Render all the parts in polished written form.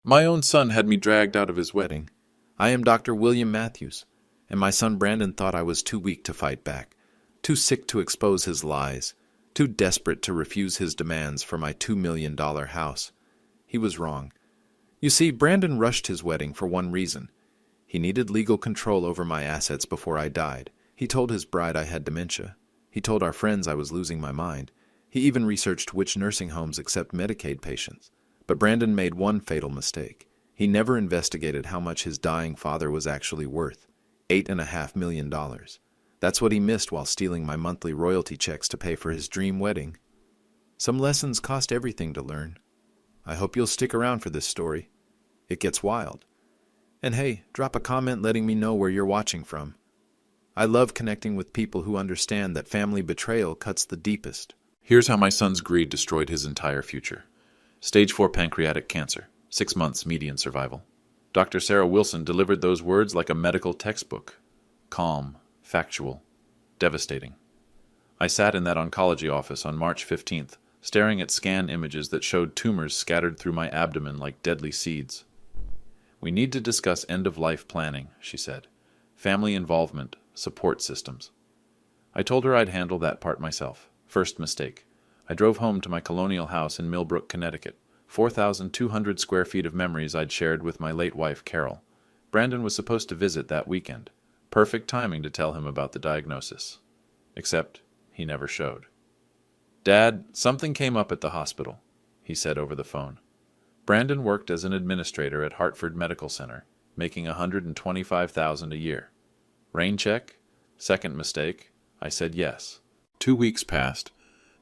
My own son had me dragged out of his wedding. I am Dr. William Matthews, and my son Brandon thought I was too weak to fight back, too sick to expose his lies, too desperate to refuse his demands for my $2 million house. He was wrong. You see, Brandon rushed his wedding for one reason. He needed legal control over my assets before I died. He told his bride I had dementia. He told our friends I was losing my mind. He even researched which nursing homes accept Medicaid patients. But Brandon made one fatal mistake. He never investigated how much his dying father was actually worth. $8.5 million. That's what he missed while stealing my monthly royalty checks to pay for his dream wedding. Some lessons cost everything to learn. I hope you'll stick around for this story. It gets wild. And hey, drop a comment letting me know where you're watching from. I love connecting with people who understand that family betrayal cuts the deepest. Here's how my son's greed destroyed his entire future. Stage 4 pancreatic cancer, 6 months median survival. Dr. Sarah Wilson delivered those words like a medical textbook. Calm, factual, devastating. I sat in that oncology office on March 15th, staring at scan images that showed tumors scattered through my abdomen like deadly seeds. "We need to discuss end-of-life planning," she said. "Family involvement, support systems." I told her I'd handle that part myself. First mistake. I drove home to my colonial house in Millbrook, Connecticut. 4,200 square feet of memories I'd shared with my late wife, Carol. Brandon was supposed to visit that weekend. Perfect timing to tell him about the diagnosis. Except he never showed. "Dad, something came up at the hospital," he said over the phone. Brandon worked as an administrator at Hartford Medical Center, making $125,000 a year. Rain check? Second mistake. I said yes. 2 weeks passed.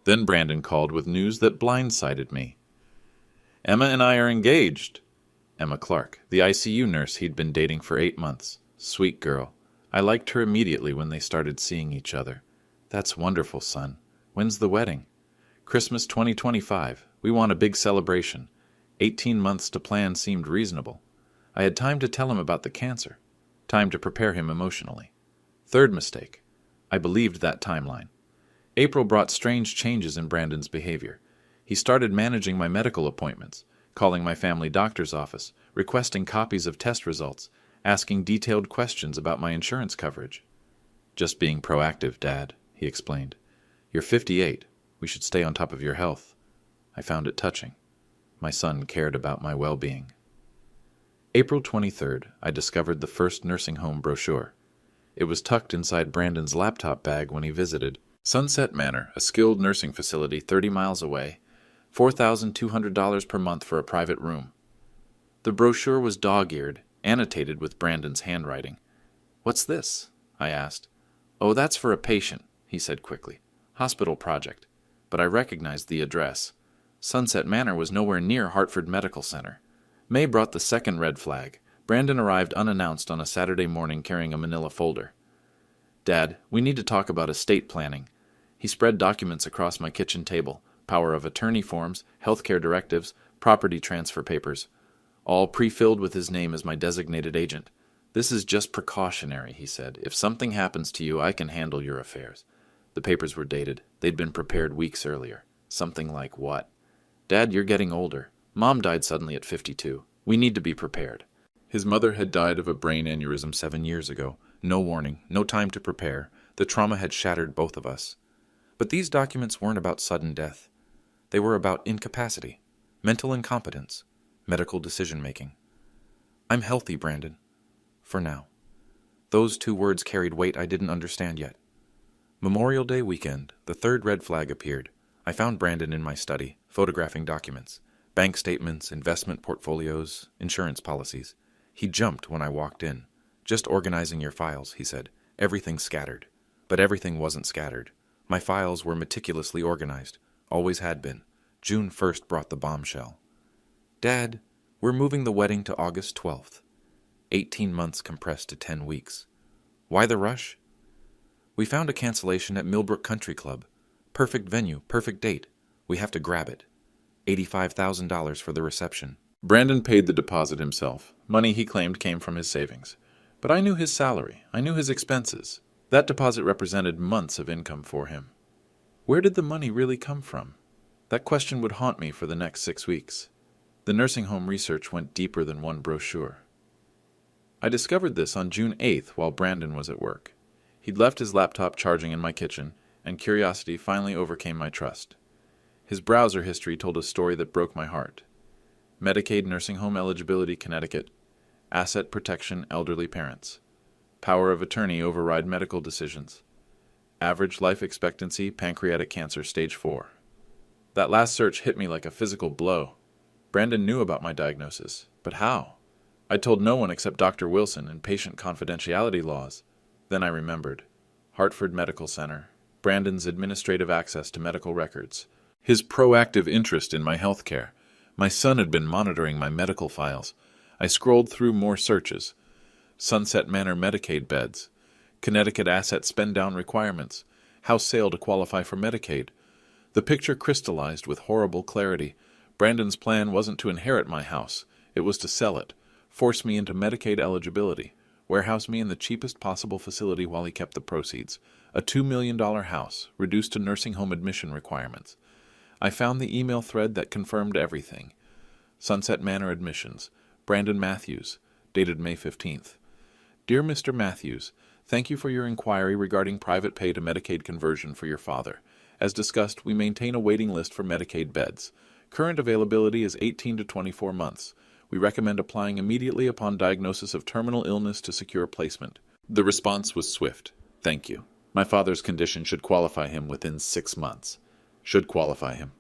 Then Brandon called with news that blindsided me. "Emma and I are engaged." Emma Clark, the ICU nurse he'd been dating for 8 months. Sweet girl. I liked her immediately when they started seeing each other. "That's wonderful, son. When's the wedding?" "Christmas 2025. We want a big celebration." 18 months to plan seemed reasonable. I had time to tell him about the cancer. Time to prepare him emotionally. Third mistake. I believed that timeline. April brought strange changes in Brandon's behavior. He started managing my medical appointments, calling my family doctor's office, requesting copies of test results, asking detailed questions about my insurance coverage. "Just being proactive, Dad," he explained. "You're 58. We should stay on top of your health." I found it touching. My son cared about my well-being. April 23rd, I discovered the first nursing home brochure. It was tucked inside Brandon's laptop bag when he visited. Sunset Manor, a skilled nursing facility 30 miles away, $4,200 per month for a private room. The brochure was dog-eared, annotated with Brandon's handwriting. "What's this?" I asked. "Oh, that's for a patient," he said quickly. "Hospital project." But I recognized the address. Sunset Manor was nowhere near Hartford Medical Center. May brought the second red flag. Brandon arrived unannounced on a Saturday morning carrying a manila folder. "Dad, we need to talk about estate planning." He spread documents across my kitchen table, power of attorney forms, healthcare directives, property transfer papers, all pre-filled with his name as my designated agent. "This is just precautionary," he said. "If something happens to you, I can handle your affairs." The papers were dated. They'd been prepared weeks earlier. Something like what? "Dad, you're getting older. Mom died suddenly at 52. We need to be prepared." His mother had died of a brain aneurysm 7 years ago. No warning, no time to prepare. The trauma had shattered both of us. But these documents weren't about sudden death. They were about incapacity, mental incompetence, medical decision-making. "I'm healthy, Brandon. For now." Those 2 words carried weight I didn't understand yet. Memorial Day weekend, the third red flag appeared. I found Brandon in my study, photographing documents, bank statements, investment portfolios, insurance policies. He jumped when I walked in. "Just organizing your files," he said. "Everything's scattered." But everything wasn't scattered. My files were meticulously organized. Always had been. June 1st brought the bombshell. "Dad, we're moving the wedding to August 12th. 18 months compressed to 10 weeks. Why the rush? We found a cancellation at Millbrook Country Club. Perfect venue, perfect date. We have to grab it. $85,000 for the reception." Brandon paid the deposit himself. Money he claimed came from his savings. But I knew his salary. I knew his expenses. That deposit represented months of income for him. Where did the money really come from? That question would haunt me for the next 6 weeks. The nursing home research went deeper than one brochure. I discovered this on June 8th while Brandon was at work. He'd left his laptop charging in my kitchen, and curiosity finally overcame my trust. His browser history told a story that broke my heart. Medicaid nursing home eligibility, Connecticut. Asset protection, elderly parents. Power of attorney override medical decisions. Average life expectancy, pancreatic cancer, stage 4. That last search hit me like a physical blow. Brandon knew about my diagnosis, but how? I told no one except Dr. Wilson and patient confidentiality laws. Then I remembered. Hartford Medical Center. Brandon's administrative access to medical records. His proactive interest in my health care. My son had been monitoring my medical files. I scrolled through more searches. Sunset Manor Medicaid beds. Connecticut asset spend-down requirements. House sale to qualify for Medicaid. The picture crystallized with horrible clarity. Brandon's plan wasn't to inherit my house. It was to sell it, force me into Medicaid eligibility, warehouse me in the cheapest possible facility while he kept the proceeds. A $2 million house, reduced to nursing home admission requirements. I found the email thread that confirmed everything. Sunset Manor admissions. Brandon Matthews, dated May 15th. Dear Mr. Matthews, thank you for your inquiry regarding private pay to Medicaid conversion for your father. As discussed, we maintain a waiting list for Medicaid beds. Current availability is 18 to 24 months. We recommend applying immediately upon diagnosis of terminal illness to secure placement. The response was swift. Thank you. My father's condition should qualify him within 6 months. Should qualify him.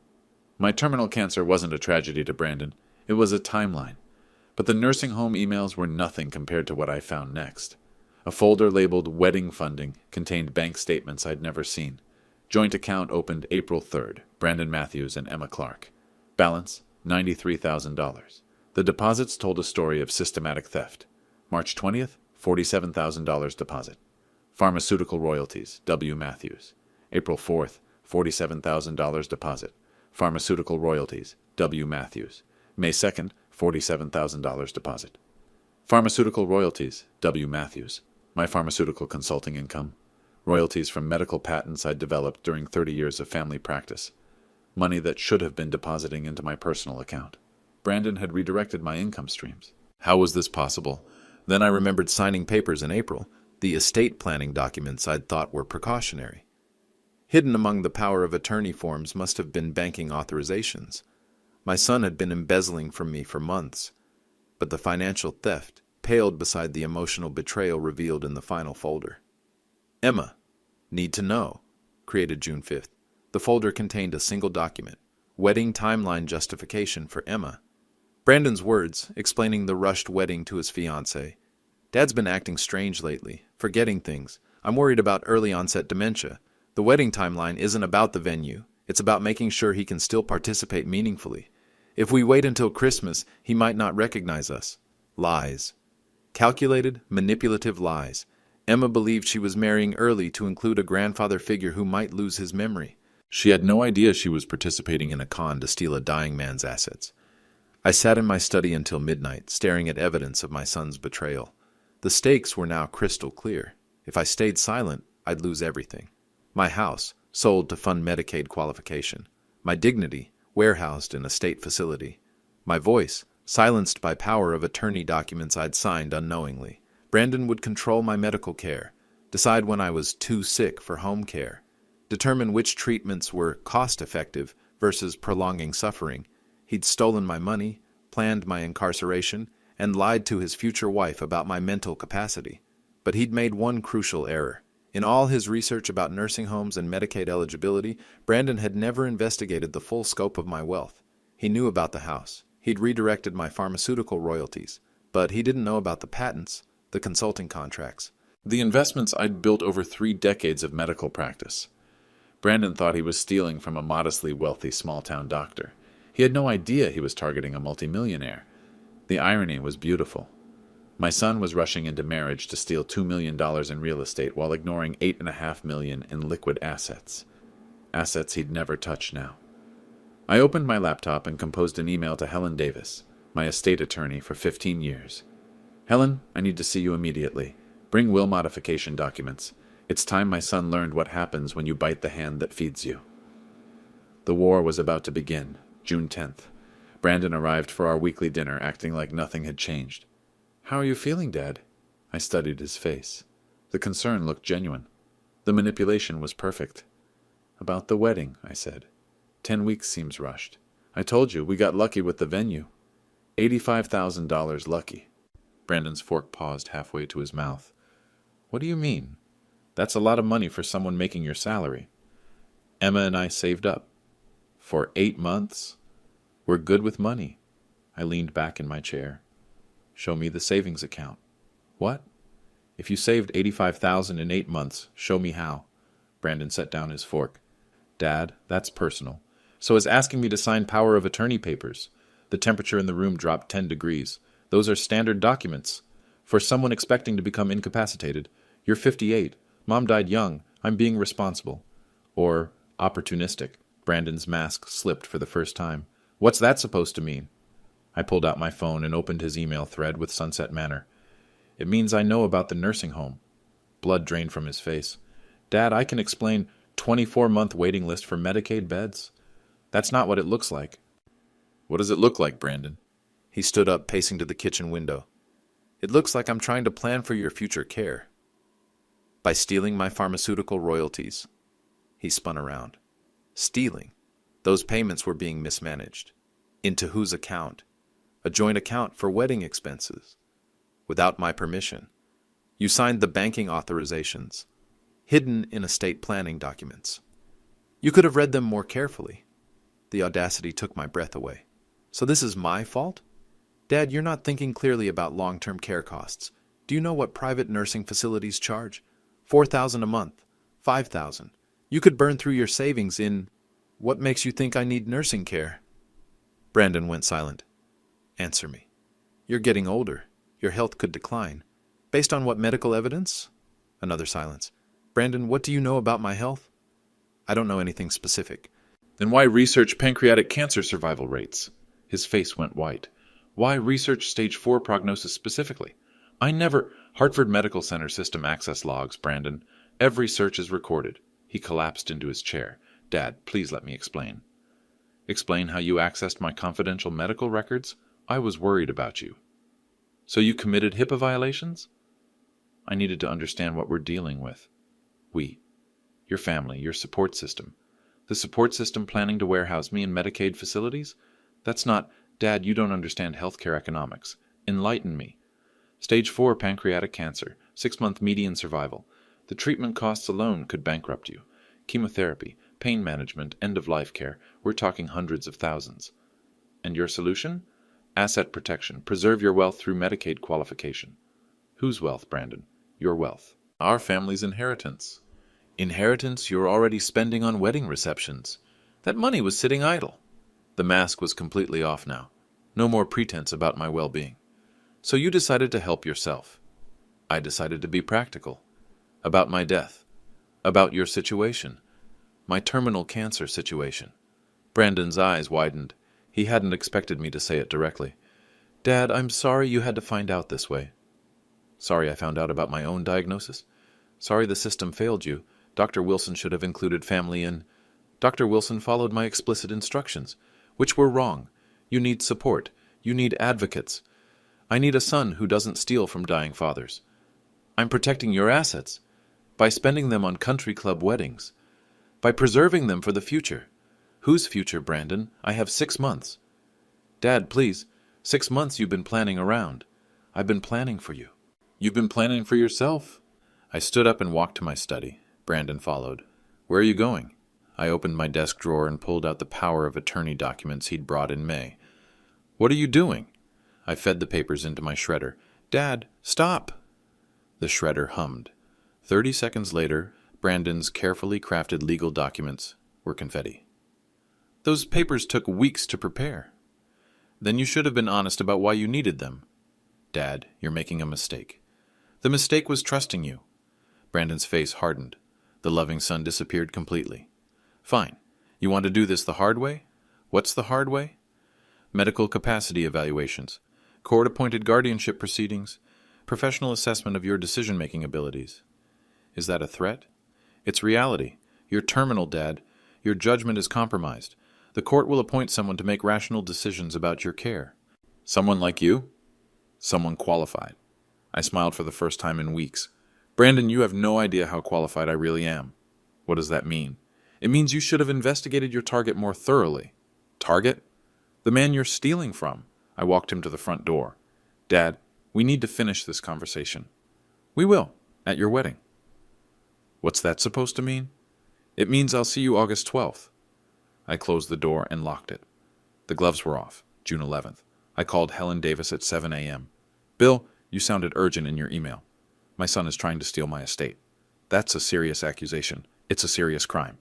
My terminal cancer wasn't a tragedy to Brandon. It was a timeline. But the nursing home emails were nothing compared to what I found next. A folder labeled Wedding Funding contained bank statements I'd never seen. Joint account opened April 3rd, Brandon Matthews and Emma Clark. Balance, $93,000. The deposits told a story of systematic theft. March 20th, $47,000 deposit. Pharmaceutical royalties, W. Matthews. April 4th, $47,000 deposit. Pharmaceutical royalties, W. Matthews. May 2nd, $47,000 deposit. Pharmaceutical royalties, W. Matthews. My pharmaceutical consulting income. Royalties from medical patents I'd developed during 30 years of family practice. Money that should have been depositing into my personal account. Brandon had redirected my income streams. How was this possible? Then I remembered signing papers in April, the estate planning documents I'd thought were precautionary. Hidden among the power of attorney forms must have been banking authorizations. My son had been embezzling from me for months, but the financial theft paled beside the emotional betrayal revealed in the final folder. Emma, need to know, created June 5th. The folder contained a single document, wedding timeline justification for Emma. Brandon's words, explaining the rushed wedding to his fiancée. Dad's been acting strange lately, forgetting things. I'm worried about early onset dementia. The wedding timeline isn't about the venue. It's about making sure he can still participate meaningfully. If we wait until Christmas, he might not recognize us. Lies. Calculated, manipulative lies. Emma believed she was marrying early to include a grandfather figure who might lose his memory. She had no idea she was participating in a con to steal a dying man's assets. I sat in my study until midnight, staring at evidence of my son's betrayal. The stakes were now crystal clear. If I stayed silent, I'd lose everything. My house, sold to fund Medicaid qualification. My dignity, warehoused in a state facility. My voice, silenced by power of attorney documents I'd signed unknowingly. Brandon would control my medical care, decide when I was too sick for home care, determine which treatments were cost-effective versus prolonging suffering. He'd stolen my money, planned my incarceration, and lied to his future wife about my mental capacity. But he'd made one crucial error. In all his research about nursing homes and Medicaid eligibility, Brandon had never investigated the full scope of my wealth. He knew about the house. He'd redirected my pharmaceutical royalties. But he didn't know about the patents, the consulting contracts, the investments I'd built over 3 decades of medical practice. Brandon thought he was stealing from a modestly wealthy small-town doctor. He had no idea he was targeting a multimillionaire. The irony was beautiful. My son was rushing into marriage to steal $2 million in real estate while ignoring $8.5 million in liquid assets. Assets he'd never touch now. I opened my laptop and composed an email to Helen Davis, my estate attorney for 15 years. Helen, I need to see you immediately. Bring will modification documents. It's time my son learned what happens when you bite the hand that feeds you. The war was about to begin, June 10th. Brandon arrived for our weekly dinner, acting like nothing had changed. "How are you feeling, Dad?" I studied his face. The concern looked genuine. The manipulation was perfect. "About the wedding," I said. 10 weeks seems rushed. I told you, we got lucky with the venue. $85,000 lucky." Brandon's fork paused halfway to his mouth. "What do you mean? That's a lot of money for someone making your salary." "Emma and I saved up. For 8 months. We're good with money." I leaned back in my chair. "Show me the savings account." "What?" "If you saved $85,000 in 8 months, show me how." Brandon set down his fork. "Dad, that's personal. So is asking me to sign power of attorney papers. The temperature in the room dropped 10 degrees. Those are standard documents. For someone expecting to become incapacitated, you're 58. Mom died young. I'm being responsible. Or opportunistic." Brandon's mask slipped for the first time. "What's that supposed to mean?" I pulled out my phone and opened his email thread with Sunset Manor. "It means I know about the nursing home." Blood drained from his face. "Dad, I can explain 24-month waiting list for Medicaid beds. That's not what it looks like." "What does it look like, Brandon?" He stood up, pacing to the kitchen window. "It looks like I'm trying to plan for your future care. By stealing my pharmaceutical royalties." He spun around. "Stealing? Those payments were being mismanaged. Into whose account? A joint account for wedding expenses. Without my permission. You signed the banking authorizations, hidden in estate planning documents. You could have read them more carefully." The audacity took my breath away. "So this is my fault? Dad, you're not thinking clearly about long-term care costs. Do you know what private nursing facilities charge? $4,000 a month, $5,000. You could burn through your savings in... What makes you think I need nursing care?" Brandon went silent. "Answer me. You're getting older. Your health could decline. Based on what medical evidence?" Another silence. "Brandon, what do you know about my health?" "I don't know anything specific." "Then why research pancreatic cancer survival rates?" His face went white. "Why research stage 4 prognosis specifically? I never... Hartford Medical Center system access logs, Brandon. Every search is recorded." He collapsed into his chair. "Dad, please let me explain." "Explain how you accessed my confidential medical records? I was worried about you." "So you committed HIPAA violations?" "I needed to understand what we're dealing with." "We." "Your family, your support system. The support system planning to warehouse me in Medicaid facilities? That's not... Dad, you don't understand healthcare economics. Enlighten me. Stage 4 pancreatic cancer, 6-month median survival. The treatment costs alone could bankrupt you. Chemotherapy, pain management, end-of-life care, we're talking hundreds of thousands. And your solution? Asset protection, preserve your wealth through Medicaid qualification." "Whose wealth, Brandon?" "Your wealth. Our family's inheritance." "Inheritance you're already spending on wedding receptions. That money was sitting idle." The mask was completely off now. No more pretense about my well-being. "So you decided to help yourself." "I decided to be practical. About my death. About your situation. My terminal cancer situation." Brandon's eyes widened. He hadn't expected me to say it directly. "Dad, I'm sorry you had to find out this way." "Sorry I found out about my own diagnosis? Sorry the system failed you. Dr. Wilson should have included family in... Dr. Wilson followed my explicit instructions, which were wrong. You need support. You need advocates. I need a son who doesn't steal from dying fathers. I'm protecting your assets by spending them on country club weddings, by preserving them for the future." "Whose future, Brandon? I have 6 months." "Dad, please. 6 months you've been planning around. I've been planning for you." "You've been planning for yourself." I stood up and walked to my study. Brandon followed. "Where are you going?" I opened my desk drawer and pulled out the power of attorney documents he'd brought in May. "What are you doing?" I fed the papers into my shredder. "Dad, stop!" The shredder hummed. 30 seconds later, Brandon's carefully crafted legal documents were confetti. "Those papers took weeks to prepare." "Then you should have been honest about why you needed them." "Dad, you're making a mistake." "The mistake was trusting you." Brandon's face hardened. The loving son disappeared completely. "Fine. You want to do this the hard way?" "What's the hard way?" "Medical capacity evaluations, court-appointed guardianship proceedings, professional assessment of your decision-making abilities." "Is that a threat?" "It's reality. You're terminal, Dad. Your judgment is compromised. The court will appoint someone to make rational decisions about your care. Someone like you? Someone qualified. I smiled for the first time in weeks. Brandon, you have no idea how qualified I really am. What does that mean? It means you should have investigated your target more thoroughly. Target? The man you're stealing from. I walked him to the front door. Dad, we need to finish this conversation. We will, at your wedding. What's that supposed to mean? It means I'll see you August 12th. I closed the door and locked it. The gloves were off, June 11th. I called Helen Davis at 7 a.m. Bill, you sounded urgent in your email. My son is trying to steal my estate. That's a serious accusation. It's a serious crime.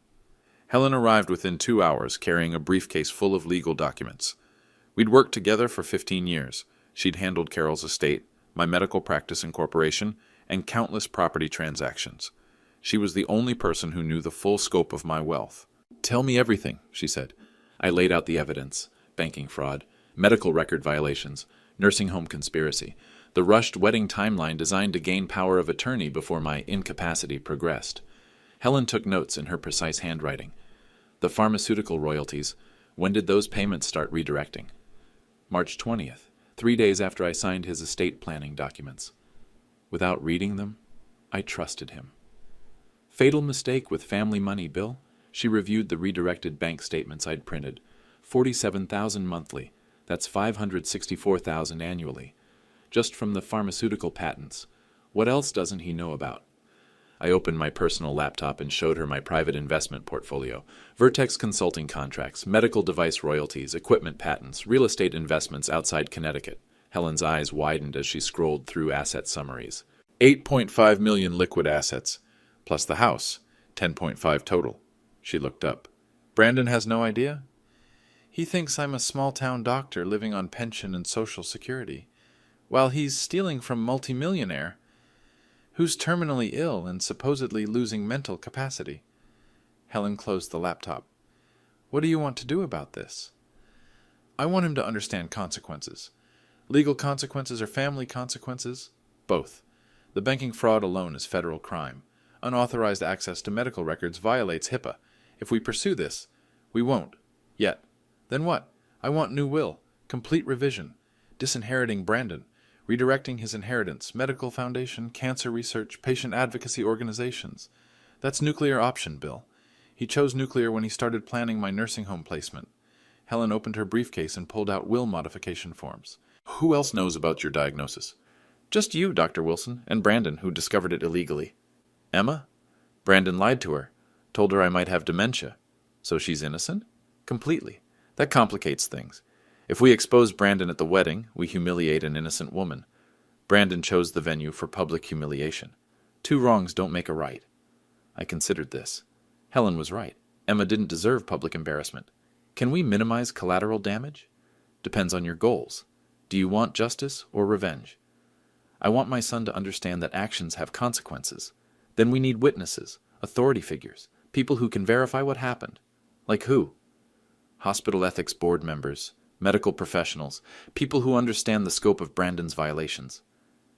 Helen arrived within 2 hours, carrying a briefcase full of legal documents. We'd worked together for 15 years. She'd handled Carol's estate, my medical practice incorporation, and countless property transactions. She was the only person who knew the full scope of my wealth. Tell me everything, she said. I laid out the evidence: banking fraud, medical record violations, nursing home conspiracy, the rushed wedding timeline designed to gain power of attorney before my incapacity progressed. Helen took notes in her precise handwriting. The pharmaceutical royalties, when did those payments start redirecting? March 20th, 3 days after I signed his estate planning documents. Without reading them, I trusted him. Fatal mistake with family money, Bill. She reviewed the redirected bank statements I'd printed. $47,000 monthly. That's $564,000 annually. Just from the pharmaceutical patents. What else doesn't he know about? I opened my personal laptop and showed her my private investment portfolio. Vertex consulting contracts, medical device royalties, equipment patents, real estate investments outside Connecticut. Helen's eyes widened as she scrolled through asset summaries. 8.5 million liquid assets, plus the house, 10.5 total. She looked up. Brandon has no idea? He thinks I'm a small-town doctor living on pension and Social Security, while he's stealing from multimillionaire who's terminally ill and supposedly losing mental capacity. Helen closed the laptop. What do you want to do about this? I want him to understand consequences. Legal consequences or family consequences? Both. The banking fraud alone is federal crime. Unauthorized access to medical records violates HIPAA. If we pursue this, we won't. Yet. Then what? I want new will, complete revision, disinheriting Brandon, redirecting his inheritance, medical foundation, cancer research, patient advocacy organizations. That's nuclear option, Bill. He chose nuclear when he started planning my nursing home placement. Helen opened her briefcase and pulled out will modification forms. Who else knows about your diagnosis? Just you, Dr. Wilson, and Brandon, who discovered it illegally. Emma? Brandon lied to her, told her I might have dementia. So she's innocent? Completely. That complicates things. If we expose Brandon at the wedding, we humiliate an innocent woman. Brandon chose the venue for public humiliation. 2 wrongs don't make a right. I considered this. Helen was right. Emma didn't deserve public embarrassment. Can we minimize collateral damage? Depends on your goals. Do you want justice or revenge? I want my son to understand that actions have consequences. Then we need witnesses, authority figures, people who can verify what happened. Like who? Hospital ethics board members, medical professionals, people who understand the scope of Brandon's violations.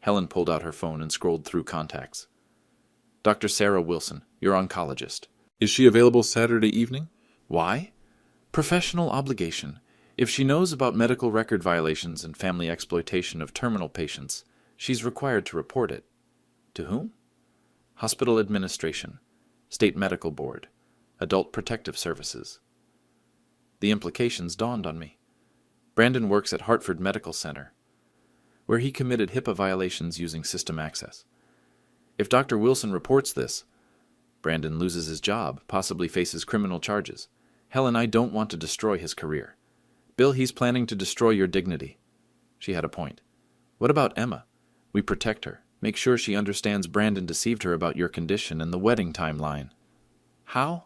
Helen pulled out her phone and scrolled through contacts. Dr. Sarah Wilson, your oncologist. Is she available Saturday evening? Why? Professional obligation. If she knows about medical record violations and family exploitation of terminal patients, she's required to report it. To whom? Hospital administration, State Medical Board, Adult Protective Services. The implications dawned on me. Brandon works at Hartford Medical Center, where he committed HIPAA violations using system access. If Dr. Wilson reports this, Brandon loses his job, possibly faces criminal charges. Helen, I don't want to destroy his career. Bill, he's planning to destroy your dignity. She had a point. What about Emma? We protect her, make sure she understands Brandon deceived her about your condition and the wedding timeline. How?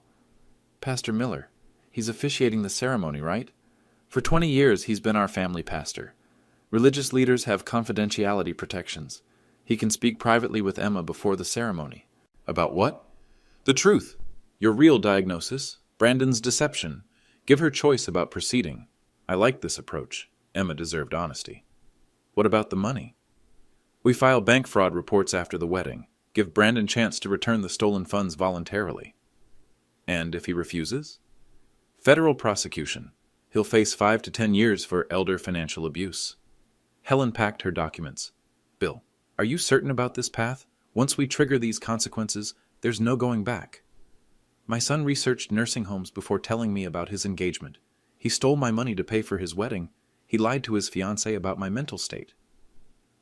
Pastor Miller. He's officiating the ceremony, right? For 20 years, he's been our family pastor. Religious leaders have confidentiality protections. He can speak privately with Emma before the ceremony. About what? The truth. Your real diagnosis. Brandon's deception. Give her choice about proceeding. I like this approach. Emma deserved honesty. What about the money? We file bank fraud reports after the wedding. Give Brandon chance to return the stolen funds voluntarily. And if he refuses? Federal prosecution. He'll face 5 to 10 years for elder financial abuse. Helen packed her documents. Bill, are you certain about this path? Once we trigger these consequences, there's no going back. My son researched nursing homes before telling me about his engagement. He stole my money to pay for his wedding. He lied to his fiancée about my mental state.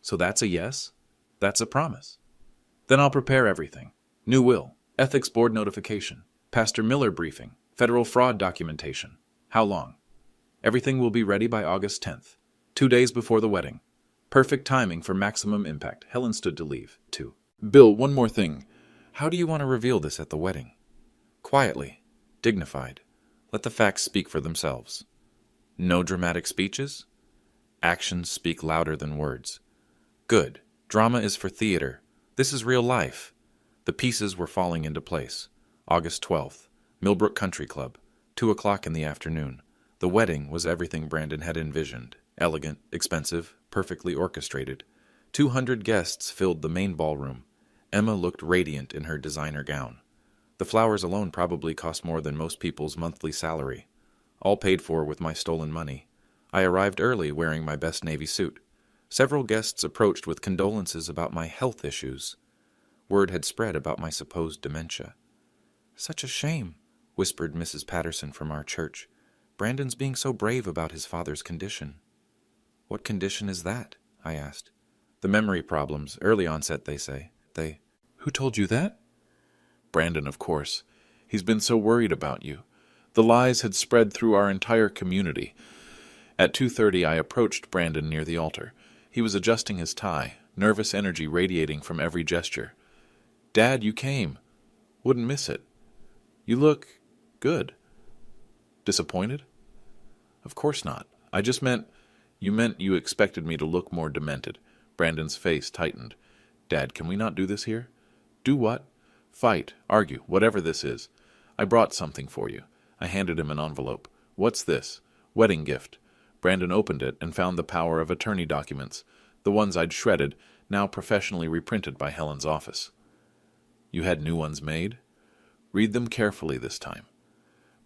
So that's a yes? That's a promise. Then I'll prepare everything. New will, ethics board notification, Pastor Miller briefing, federal fraud documentation. How long? Everything will be ready by August 10th, 2 days before the wedding. Perfect timing for maximum impact. Helen stood to leave, too. Bill, one more thing. How do you want to reveal this at the wedding? Quietly, dignified. Let the facts speak for themselves. No dramatic speeches? Actions speak louder than words. Good. Drama is for theater. This is real life. The pieces were falling into place. August 12th, Millbrook Country Club, 2 o'clock in the afternoon. The wedding was everything Brandon had envisioned. Elegant, expensive, perfectly orchestrated. 200 guests filled the main ballroom. Emma looked radiant in her designer gown. The flowers alone probably cost more than most people's monthly salary. All paid for with my stolen money. I arrived early wearing my best navy suit. Several guests approached with condolences about my health issues. Word had spread about my supposed dementia. Such a shame, whispered Mrs. Patterson from our church. Brandon's being so brave about his father's condition. What condition is that? I asked. The memory problems, early onset, they say. Who told you that? Brandon, of course. He's been so worried about you. The lies had spread through our entire community. At 2:30, I approached Brandon near the altar. He was adjusting his tie, nervous energy radiating from every gesture. Dad, you came. Wouldn't miss it. You look good. Disappointed? Of course not. I just meant you expected me to look more demented. Brandon's face tightened. Dad, can we not do this here? Do what? Fight, argue, whatever this is. I brought something for you. I handed him an envelope. What's this? Wedding gift. Brandon opened it and found the power of attorney documents, the ones I'd shredded, now professionally reprinted by Helen's office. You had new ones made? Read them carefully this time.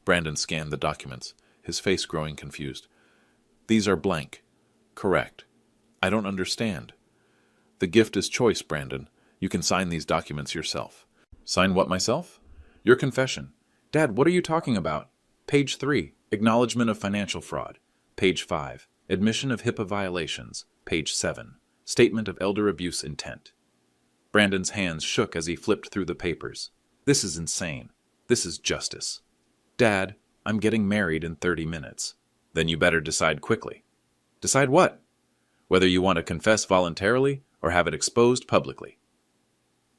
Brandon scanned the documents, his face growing confused. These are blank. Correct. I don't understand. The gift is choice, Brandon. You can sign these documents yourself. Sign what myself? Your confession. Dad, what are you talking about? Page 3, Acknowledgement of Financial Fraud. Page 5, Admission of HIPAA Violations. Page 7, Statement of Elder Abuse Intent. Brandon's hands shook as he flipped through the papers. This is insane. This is justice. Dad, I'm getting married in 30 minutes. Then you better decide quickly. Decide what? Whether you want to confess voluntarily or have it exposed publicly.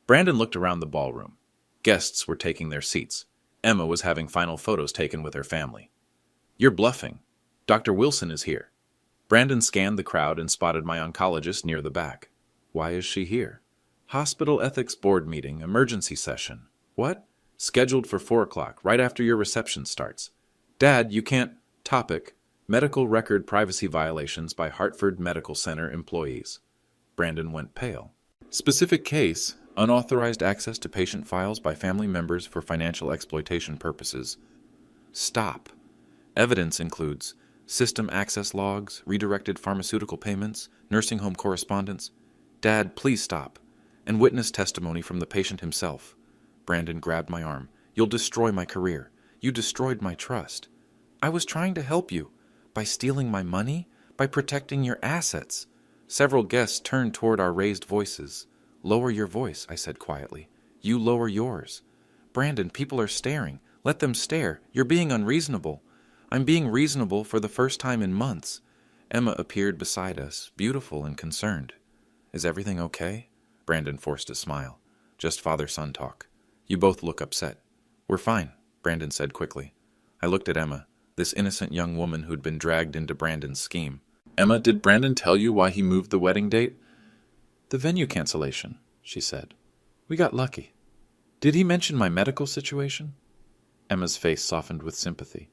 Brandon looked around the ballroom. Guests were taking their seats. Emma was having final photos taken with her family. You're bluffing. Dr. Wilson is here. Brandon scanned the crowd and spotted my oncologist near the back. Why is she here? Hospital Ethics Board meeting, emergency session. What? Scheduled for 4 o'clock, right after your reception starts. Dad, you can't... Topic: medical record privacy violations by Hartford Medical Center employees. Brandon went pale. Specific case: unauthorized access to patient files by family members for financial exploitation purposes. Stop. Evidence includes system access logs, redirected pharmaceutical payments, nursing home correspondence. Dad, please stop. And witness testimony from the patient himself. Brandon grabbed my arm. You'll destroy my career. You destroyed my trust. I was trying to help you. By stealing my money? By protecting your assets. Several guests turned toward our raised voices. Lower your voice, I said quietly. You lower yours. Brandon, people are staring. Let them stare. You're being unreasonable. I'm being reasonable for the first time in months. Emma appeared beside us, beautiful and concerned. Is everything okay? Brandon forced a smile. Just father-son talk. You both look upset. We're fine, Brandon said quickly. I looked at Emma, this innocent young woman who'd been dragged into Brandon's scheme. Emma, did Brandon tell you why he moved the wedding date? The venue cancellation, she said. We got lucky. Did he mention my medical situation? Emma's face softened with sympathy.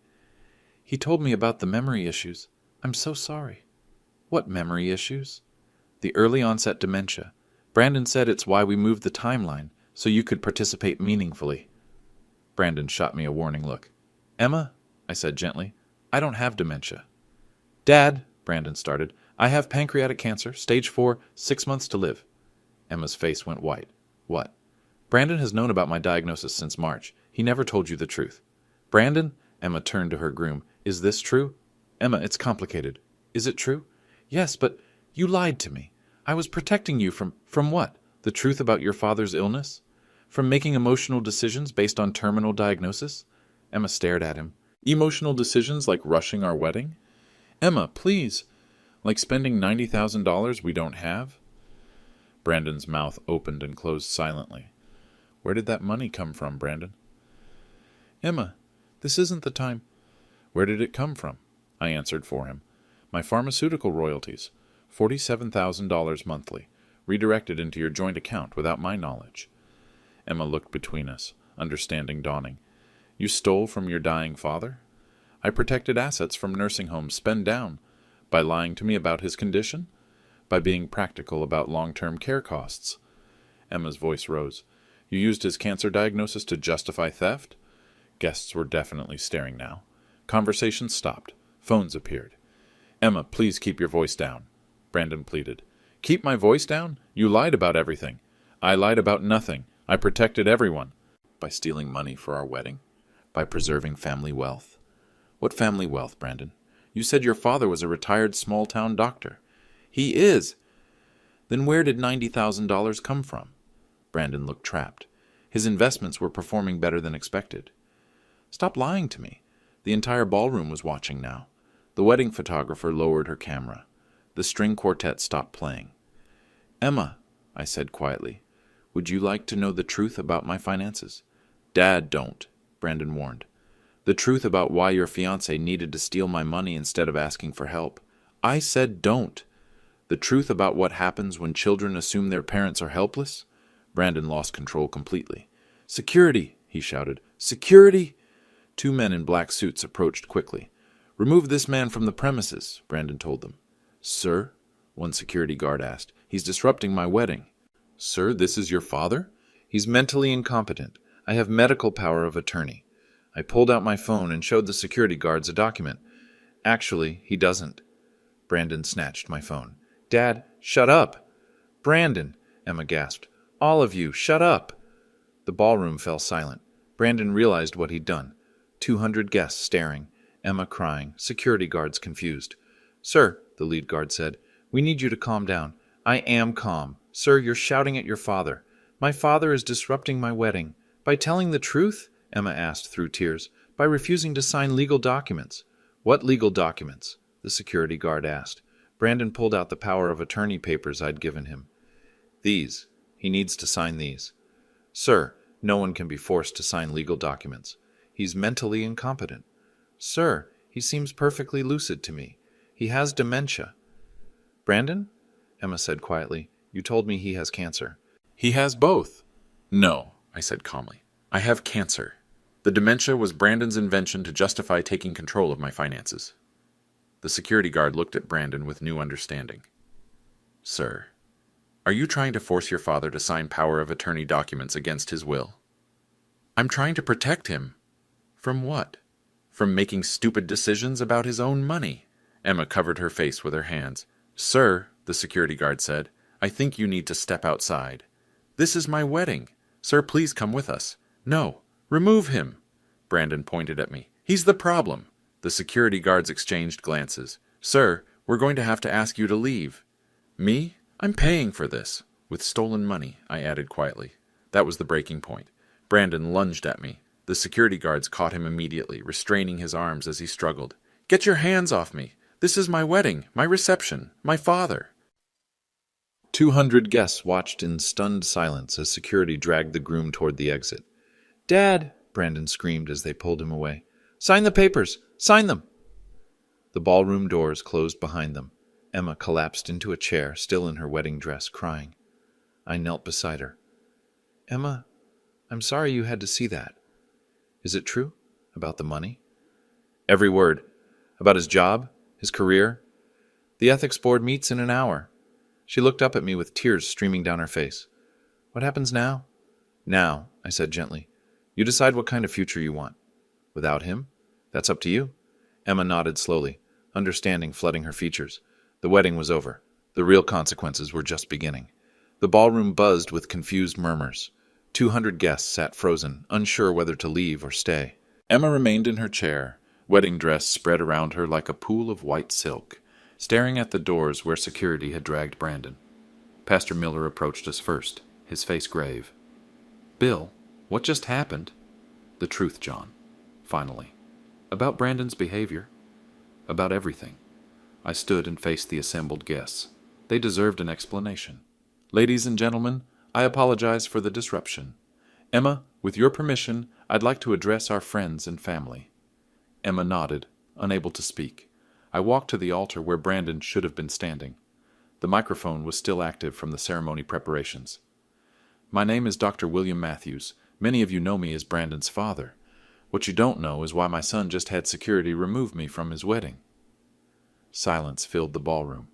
He told me about the memory issues. I'm so sorry. What memory issues? The early onset dementia. Brandon said it's why we moved the timeline, so you could participate meaningfully. Brandon shot me a warning look. Emma, I said gently. I don't have dementia. Dad, Brandon started, I have pancreatic cancer, stage 4, 6 months to live. Emma's face went white. What? Brandon has known about my diagnosis since March. He never told you the truth. Brandon? Emma turned to her groom. Is this true? Emma, it's complicated. Is it true? Yes, but you lied to me. I was protecting you from what? The truth about your father's illness? From making emotional decisions based on terminal diagnosis? Emma stared at him. Emotional decisions like rushing our wedding? Emma, please. Like spending $90,000 we don't have? Brandon's mouth opened and closed silently. Where did that money come from, Brandon? Emma, this isn't the time. Where did it come from? I answered for him. My pharmaceutical royalties, $47,000 monthly, redirected into your joint account without my knowledge. Emma looked between us, understanding dawning. You stole from your dying father? I protected assets from nursing homes spend down. By lying to me about his condition? By being practical about long-term care costs? Emma's voice rose. You used his cancer diagnosis to justify theft? Guests were definitely staring now. Conversation stopped. Phones appeared. Emma, please keep your voice down. Brandon pleaded. Keep my voice down? You lied about everything. I lied about nothing. I protected everyone. By stealing money for our wedding? By preserving family wealth? What family wealth, Brandon? You said your father was a retired small-town doctor. He is. Then where did $90,000 come from? Brandon looked trapped. His investments were performing better than expected. Stop lying to me. The entire ballroom was watching now. The wedding photographer lowered her camera. The string quartet stopped playing. Emma, I said quietly, would you like to know the truth about my finances? Dad, don't, Brandon warned. The truth about why your fiancé needed to steal my money instead of asking for help. I said don't. The truth about what happens when children assume their parents are helpless? Brandon lost control completely. Security, he shouted. Security! 2 men in black suits approached quickly. Remove this man from the premises, Brandon told them. Sir? One security guard asked. He's disrupting my wedding. Sir, this is your father? He's mentally incompetent. I have medical power of attorney. I pulled out my phone and showed the security guards a document. Actually, he doesn't. Brandon snatched my phone. Dad, shut up! Brandon, Emma gasped. All of you, shut up! The ballroom fell silent. Brandon realized what he'd done. 200 guests staring, Emma crying, security guards confused. Sir, the lead guard said, we need you to calm down. I am calm. Sir, you're shouting at your father. My father is disrupting my wedding. By telling the truth? Emma asked through tears. By refusing to sign legal documents. What legal documents? The security guard asked. Brandon pulled out the power of attorney papers I'd given him. These. He needs to sign these. Sir, no one can be forced to sign legal documents. He's mentally incompetent. Sir, he seems perfectly lucid to me. He has dementia. Brandon? Emma said quietly. You told me he has cancer. He has both. No, I said calmly. I have cancer. The dementia was Brandon's invention to justify taking control of my finances. The security guard looked at Brandon with new understanding. Sir, are you trying to force your father to sign power of attorney documents against his will? I'm trying to protect him. From what? From making stupid decisions about his own money. Emma covered her face with her hands. Sir, the security guard said, I think you need to step outside. This is my wedding. Sir, please come with us. No, remove him. Brandon pointed at me. He's the problem. The security guards exchanged glances. Sir, we're going to have to ask you to leave. Me? I'm paying for this. With stolen money, I added quietly. That was the breaking point. Brandon lunged at me. The security guards caught him immediately, restraining his arms as he struggled. Get your hands off me. This is my wedding, my reception, my father. 200 guests watched in stunned silence as security dragged the groom toward the exit. Dad, Brandon screamed as they pulled him away. Sign the papers! Sign them! The ballroom doors closed behind them. Emma collapsed into a chair, still in her wedding dress, crying. I knelt beside her. Emma, I'm sorry you had to see that. Is it true? About the money? Every word. About his job, his career. The ethics board meets in an hour. She looked up at me with tears streaming down her face. What happens now? Now, I said gently, you decide what kind of future you want. Without him? That's up to you. Emma nodded slowly, understanding flooding her features. The wedding was over. The real consequences were just beginning. The ballroom buzzed with confused murmurs. 200 guests sat frozen, unsure whether to leave or stay. Emma remained in her chair, wedding dress spread around her like a pool of white silk, staring at the doors where security had dragged Brandon. Pastor Miller approached us first, his face grave. "Bill, what just happened?" "The truth, John. Finally. About Brandon's behavior. About everything." I stood and faced the assembled guests. They deserved an explanation. "Ladies and gentlemen, I apologize for the disruption. Emma, with your permission, I'd like to address our friends and family." Emma nodded, unable to speak. I walked to the altar where Brandon should have been standing. The microphone was still active from the ceremony preparations. "My name is Dr. William Matthews. Many of you know me as Brandon's father. What you don't know is why my son just had security remove me from his wedding." Silence filled the ballroom.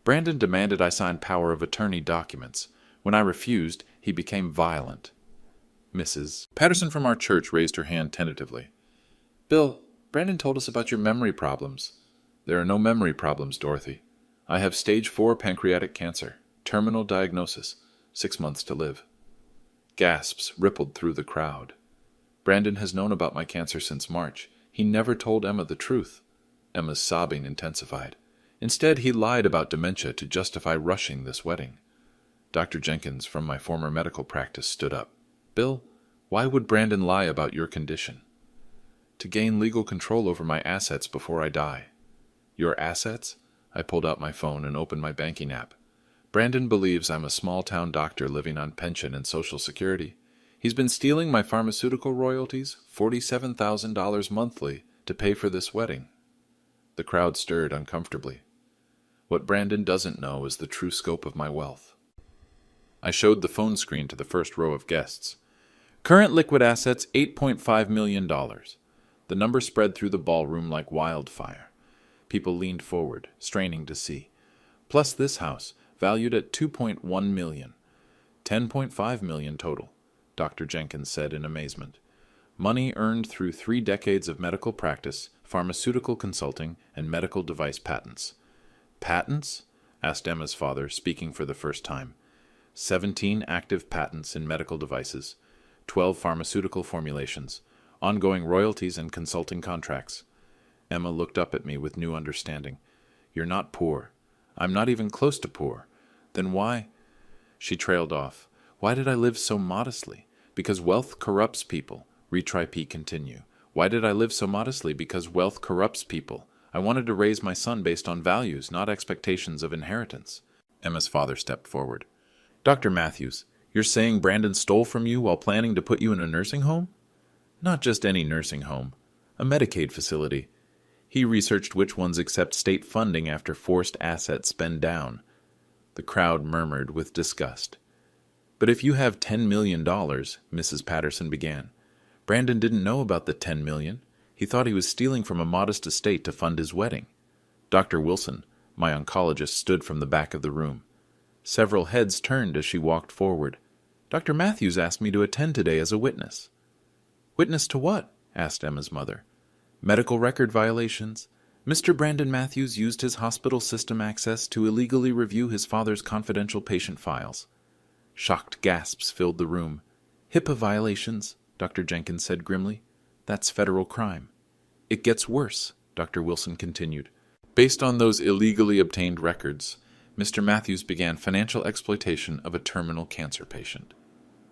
Brandon demanded I sign power of attorney documents. When I refused, he became violent. Mrs. Patterson from our church raised her hand tentatively. "Bill, Brandon told us about your memory problems." "There are no memory problems, Dorothy. I have stage 4 pancreatic cancer, terminal diagnosis, 6 months to live." Gasps rippled through the crowd. "Brandon has known about my cancer since March. He never told Emma the truth." Emma's sobbing intensified. "Instead, he lied about dementia to justify rushing this wedding." Dr. Jenkins from my former medical practice stood up. "Bill, why would Brandon lie about your condition?" "To gain legal control over my assets before I die." "Your assets?" I pulled out my phone and opened my banking app. "Brandon believes I'm a small-town doctor living on pension and Social Security. He's been stealing my pharmaceutical royalties, $47,000 monthly, to pay for this wedding." The crowd stirred uncomfortably. What Brandon doesn't know is the true scope of my wealth. I showed the phone screen to the first row of guests. "Current liquid assets, $8.5 million. The number spread through the ballroom like wildfire. People leaned forward, straining to see. "Plus this house, valued at $2.1 million. $10.5 million total," Dr. Jenkins said in amazement. "Money earned through 3 decades of medical practice, pharmaceutical consulting, and medical device patents." "Patents?" asked Emma's father, speaking for the first time. 17 active patents in medical devices, 12 pharmaceutical formulations, ongoing royalties and consulting contracts. Emma looked up at me with new understanding. "You're not poor. I'm not even close to poor. Then why—" She trailed off. "Why did I live so modestly? Because wealth corrupts people." Retry P continue. "Why did I live so modestly? Because wealth corrupts people. I wanted to raise my son based on values, not expectations of inheritance." Emma's father stepped forward. "Dr. Matthews, you're saying Brandon stole from you while planning to put you in a nursing home?" "Not just any nursing home. A Medicaid facility. He researched which ones accept state funding after forced assets spend down." The crowd murmured with disgust. "But if you have $10 million, Mrs. Patterson began. "Brandon didn't know about the $10 million. He thought he was stealing from a modest estate to fund his wedding." Dr. Wilson, my oncologist, stood from the back of the room. Several heads turned as she walked forward. "Dr. Matthews asked me to attend today as a witness." "Witness to what?" asked Emma's mother. "Medical record violations. Mr. Brandon Matthews used his hospital system access to illegally review his father's confidential patient files." Shocked gasps filled the room. "HIPAA violations," Dr. Jenkins said grimly. "That's federal crime." "It gets worse," Dr. Wilson continued. "Based on those illegally obtained records, Mr. Matthews began financial exploitation of a terminal cancer patient."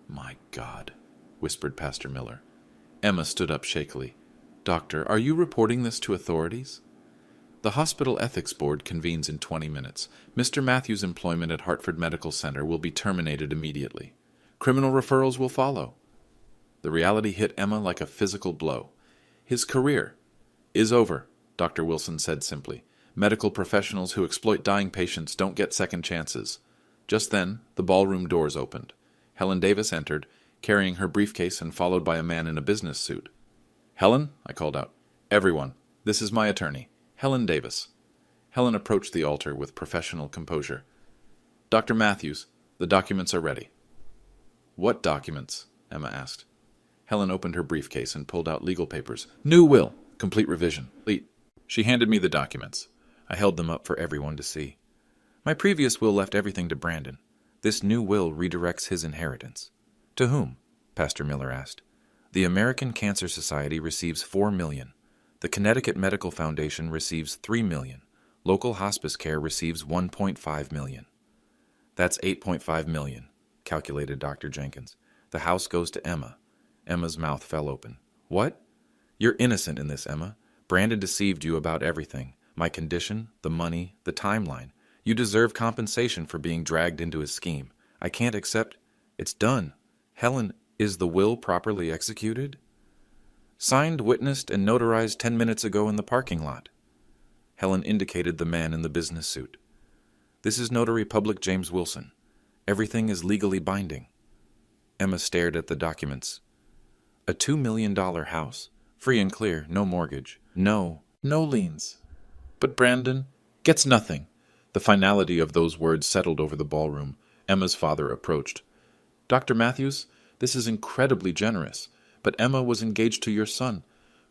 "My God," whispered Pastor Miller. Emma stood up shakily. "Doctor, are you reporting this to authorities?" "The Hospital Ethics Board convenes in 20 minutes. Mr. Matthews' employment at Hartford Medical Center will be terminated immediately. Criminal referrals will follow." The reality hit Emma like a physical blow. "His career is over," Dr. Wilson said simply. "Medical professionals who exploit dying patients don't get second chances." Just then, the ballroom doors opened. Helen Davis entered, carrying her briefcase and followed by a man in a business suit. "Helen," I called out. "Everyone, this is my attorney, Helen Davis." Helen approached the altar with professional composure. "Dr. Matthews, the documents are ready." "What documents?" Emma asked. Helen opened her briefcase and pulled out legal papers. "New will, Complete revision. Complete. She handed me the documents. I held them up for everyone to see. My previous will left everything to Brandon. This new will redirects his inheritance. To whom? Pastor Miller asked. The American Cancer Society receives $4 million. The Connecticut Medical Foundation receives $3 million. Local hospice care receives $1.5 million. That's $8.5 million, calculated Dr. Jenkins. The house goes to Emma. Emma's mouth fell open. What? You're innocent in this, Emma. Brandon deceived you about everything. My condition, the money, the timeline. You deserve compensation for being dragged into his scheme. I can't accept. It's done. Helen, is the will properly executed? Signed, witnessed, and notarized 10 minutes ago in the parking lot. Helen indicated the man in the business suit. This is Notary Public James Wilson. Everything is legally binding. Emma stared at the documents. A $2 million house. Free and clear, no mortgage. No liens. But Brandon gets nothing. The finality of those words settled over the ballroom. Emma's father approached. Dr. Matthews, this is incredibly generous, but Emma was engaged to your son,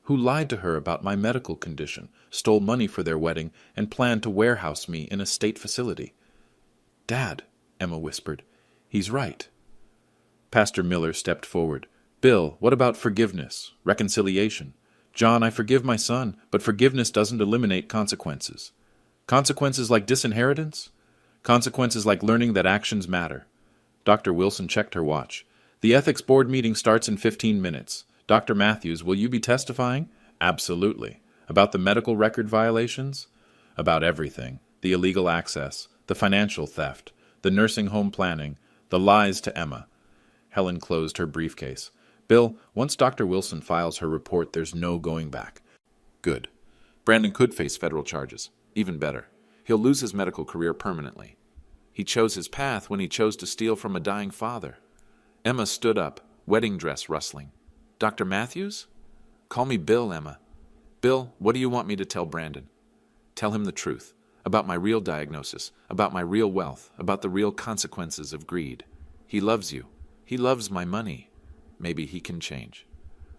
who lied to her about my medical condition, stole money for their wedding, and planned to warehouse me in a state facility. Dad, Emma whispered, he's right. Pastor Miller stepped forward. Bill, what about forgiveness, reconciliation? John, I forgive my son, but forgiveness doesn't eliminate consequences. Consequences like disinheritance? Consequences like learning that actions matter. Dr. Wilson checked her watch. The ethics board meeting starts in 15 minutes. Dr. Matthews, will you be testifying? Absolutely. About the medical record violations? About everything. The illegal access, the financial theft, the nursing home planning, the lies to Emma. Helen closed her briefcase. Bill, once Dr. Wilson files her report, there's no going back. Good. Brandon could face federal charges. Even better. He'll lose his medical career permanently. He chose his path when he chose to steal from a dying father. Emma stood up, wedding dress rustling. Dr. Matthews? Call me Bill, Emma. Bill, what do you want me to tell Brandon? Tell him the truth. About my real diagnosis. About my real wealth. About the real consequences of greed. He loves you. He loves my money. Maybe he can change.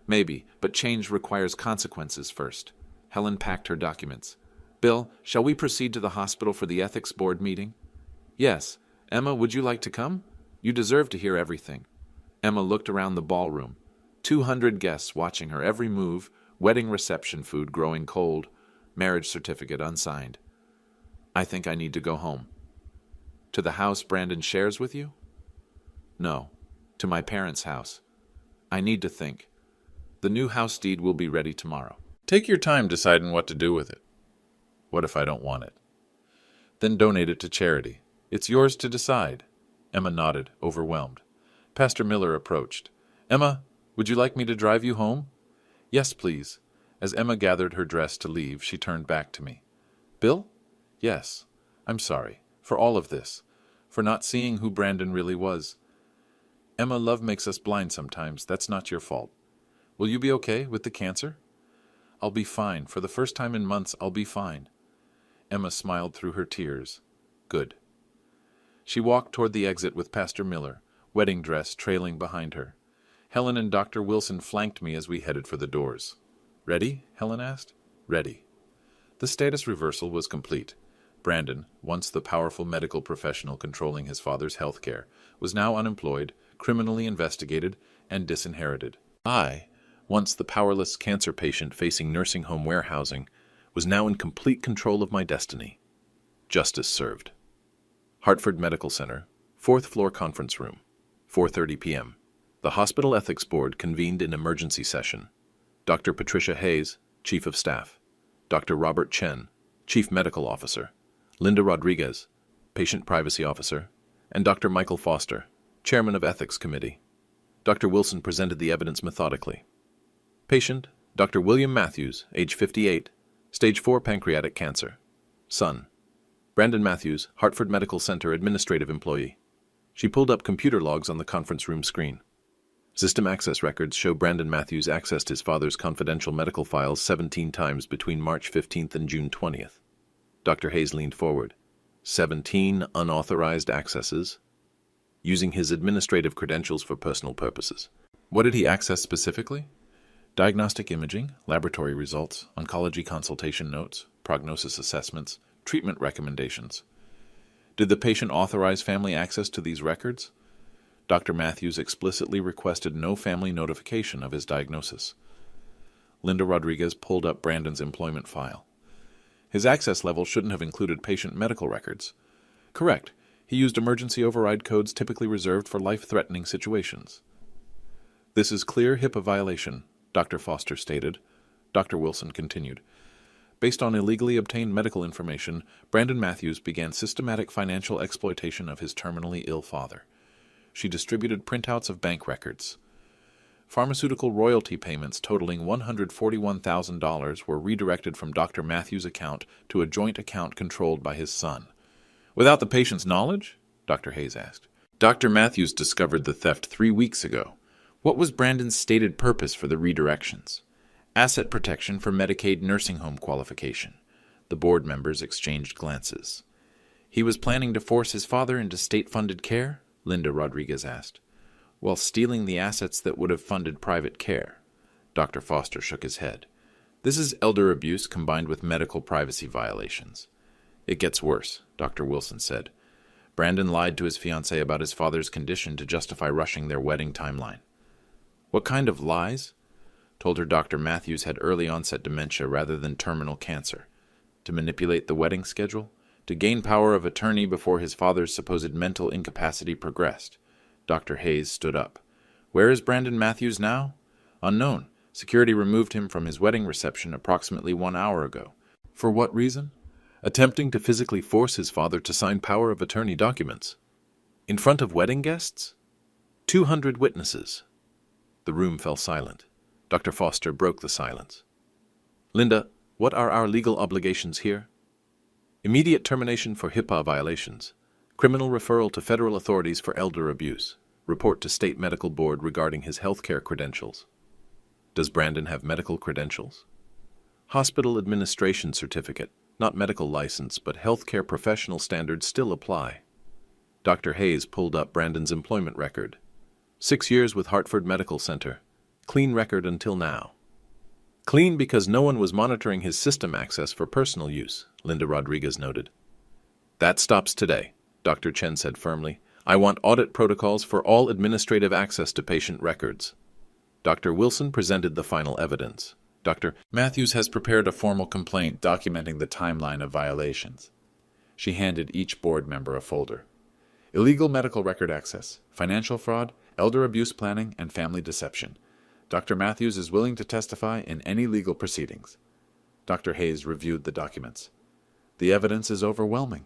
Maybe, but change requires consequences first. Helen packed her documents. Bill, shall we proceed to the hospital for the ethics board meeting? Yes. Emma, would you like to come? You deserve to hear everything. Emma looked around the ballroom. 200 guests watching her every move, wedding reception food growing cold, marriage certificate unsigned. I think I need to go home. To the house Brandon shares with you? No, to my parents' house. I need to think. The new house deed will be ready tomorrow. Take your time deciding what to do with it. What if I don't want it? Then donate it to charity. It's yours to decide. Emma nodded, overwhelmed. Pastor Miller approached. Emma, would you like me to drive you home? Yes, please. As Emma gathered her dress to leave, she turned back to me. Bill? Yes. I'm sorry. For all of this. For not seeing who Brandon really was. Emma, love makes us blind sometimes. That's not your fault. Will you be okay with the cancer? I'll be fine. For the first time in months, I'll be fine. Emma smiled through her tears. Good. She walked toward the exit with Pastor Miller, wedding dress trailing behind her. Helen and Dr. Wilson flanked me as we headed for the doors. Ready? Helen asked. Ready. The status reversal was complete. Brandon, once the powerful medical professional controlling his father's health care, was now unemployed, criminally investigated, and disinherited. I, once the powerless cancer patient facing nursing home warehousing, was now in complete control of my destiny. Justice served. Hartford Medical Center, 4th floor conference room, 4:30 p.m. The Hospital Ethics Board convened in emergency session. Dr. Patricia Hayes, Chief of Staff. Dr. Robert Chen, Chief Medical Officer. Linda Rodriguez, Patient Privacy Officer. And Dr. Michael Foster, Chairman of Ethics Committee. Dr. Wilson presented the evidence methodically. Patient, Dr. William Matthews, age 58, stage 4 pancreatic cancer. Son, Brandon Matthews, Hartford Medical Center administrative employee. She pulled up computer logs on the conference room screen. System access records show Brandon Matthews accessed his father's confidential medical files 17 times between March 15th and June 20th. Dr. Hayes leaned forward. 17 unauthorized accesses? Using his administrative credentials for personal purposes. What did he access specifically? Diagnostic imaging, laboratory results, oncology consultation notes, prognosis assessments, treatment recommendations. Did the patient authorize family access to these records? Dr. Matthews explicitly requested no family notification of his diagnosis. Linda Rodriguez pulled up Brandon's employment file. His access level shouldn't have included patient medical records. Correct. He used emergency override codes typically reserved for life-threatening situations. This is clear HIPAA violation, Dr. Foster stated. Dr. Wilson continued. Based on illegally obtained medical information, Brandon Matthews began systematic financial exploitation of his terminally ill father. She distributed printouts of bank records. Pharmaceutical royalty payments totaling $141,000 were redirected from Dr. Matthews' account to a joint account controlled by his son. Without the patient's knowledge? Dr. Hayes asked. Dr. Matthews discovered the theft 3 weeks ago. What was Brandon's stated purpose for the redirections? Asset protection for Medicaid nursing home qualification. The board members exchanged glances. He was planning to force his father into state-funded care? Linda Rodriguez asked. While stealing the assets that would have funded private care. Dr. Foster shook his head. This is elder abuse combined with medical privacy violations. It gets worse, Dr. Wilson said. Brandon lied to his fiancée about his father's condition to justify rushing their wedding timeline. What kind of lies? Told her Dr. Matthews had early-onset dementia rather than terminal cancer. To manipulate the wedding schedule? To gain power of attorney before his father's supposed mental incapacity progressed. Dr. Hayes stood up. Where is Brandon Matthews now? Unknown. Security removed him from his wedding reception approximately 1 hour ago. For what reason? Attempting to physically force his father to sign power of attorney documents. In front of wedding guests? 200 witnesses. The room fell silent. Dr. Foster broke the silence. Linda, what are our legal obligations here? Immediate termination for HIPAA violations. Criminal referral to federal authorities for elder abuse. Report to State Medical Board regarding his health care credentials. Does Brandon have medical credentials? Hospital administration certificate, not medical license, but health care professional standards still apply. Dr. Hayes pulled up Brandon's employment record. 6 years with Hartford Medical Center. Clean record until now. Clean because no one was monitoring his system access for personal use, Linda Rodriguez noted. That stops today, Dr. Chen said firmly. I want audit protocols for all administrative access to patient records. Dr. Wilson presented the final evidence. Dr. Matthews has prepared a formal complaint documenting the timeline of violations. She handed each board member a folder. Illegal medical record access, financial fraud, elder abuse planning, and family deception. Dr. Matthews is willing to testify in any legal proceedings. Dr. Hayes reviewed the documents. The evidence is overwhelming.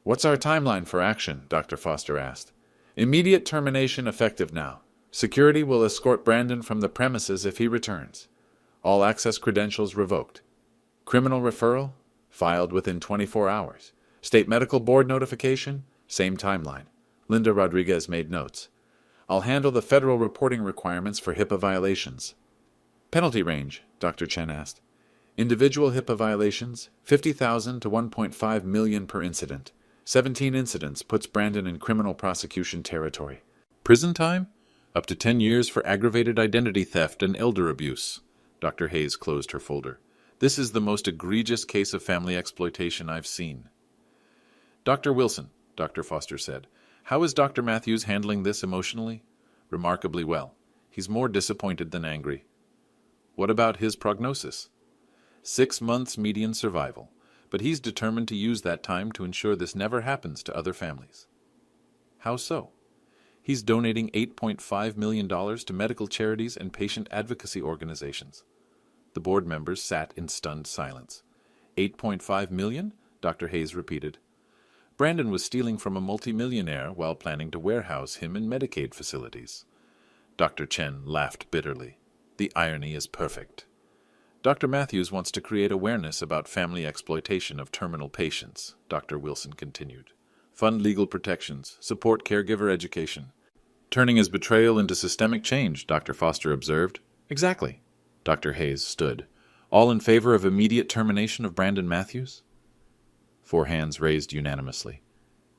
What's our timeline for action? Dr. Foster asked. Immediate termination effective now. Security will escort Brandon from the premises if he returns. All access credentials revoked. Criminal referral? Filed within 24 hours. State Medical Board notification? Same timeline. Linda Rodriguez made notes. I'll handle the federal reporting requirements for HIPAA violations. Penalty range? Dr. Chen asked. Individual HIPAA violations, $50,000 to $1.5 million per incident. 17 incidents puts Brandon in criminal prosecution territory. Prison time? Up to 10 years for aggravated identity theft and elder abuse. Dr. Hayes closed her folder. This is the most egregious case of family exploitation I've seen. Dr. Wilson, Dr. Foster said, how is Dr. Matthews handling this emotionally? Remarkably well. He's more disappointed than angry. What about his prognosis? 6 months median survival, but he's determined to use that time to ensure this never happens to other families. How so? He's donating $8.5 million to medical charities and patient advocacy organizations. The board members sat in stunned silence. $8.5 million? Dr. Hayes repeated. Brandon was stealing from a multimillionaire while planning to warehouse him in Medicaid facilities. Dr. Chen laughed bitterly. The irony is perfect. Dr. Matthews wants to create awareness about family exploitation of terminal patients, Dr. Wilson continued. Fund legal protections, support caregiver education. Turning his betrayal into systemic change, Dr. Foster observed. Exactly. Dr. Hayes stood. All in favor of immediate termination of Brandon Matthews? 4 hands raised unanimously.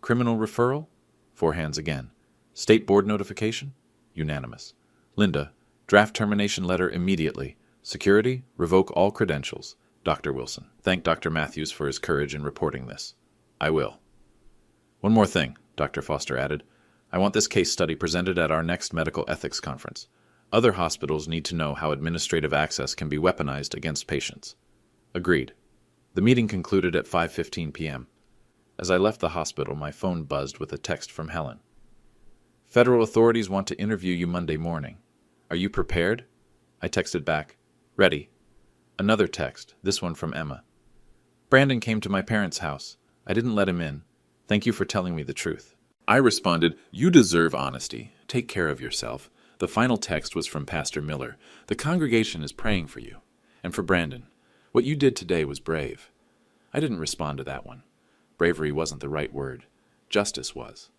Criminal referral? 4 hands again. State board notification? Unanimous. Linda, Draft termination letter immediately. Security, revoke all credentials. Dr. Wilson. Thank Dr. Matthews for his courage in reporting this. I will. One more thing, Dr. Foster added. I want this case study presented at our next medical ethics conference. Other hospitals need to know how administrative access can be weaponized against patients. Agreed. The meeting concluded at 5:15 p.m. As I left the hospital, my phone buzzed with a text from Helen. Federal authorities want to interview you Monday morning. Are you prepared? I texted back. Ready. Another text, this one from Emma. Brandon came to my parents' house. I didn't let him in. Thank you for telling me the truth. I responded, you deserve honesty. Take care of yourself. The final text was from Pastor Miller. The congregation is praying for you. And for Brandon. What you did today was brave. I didn't respond to that one. Bravery wasn't the right word. Justice was.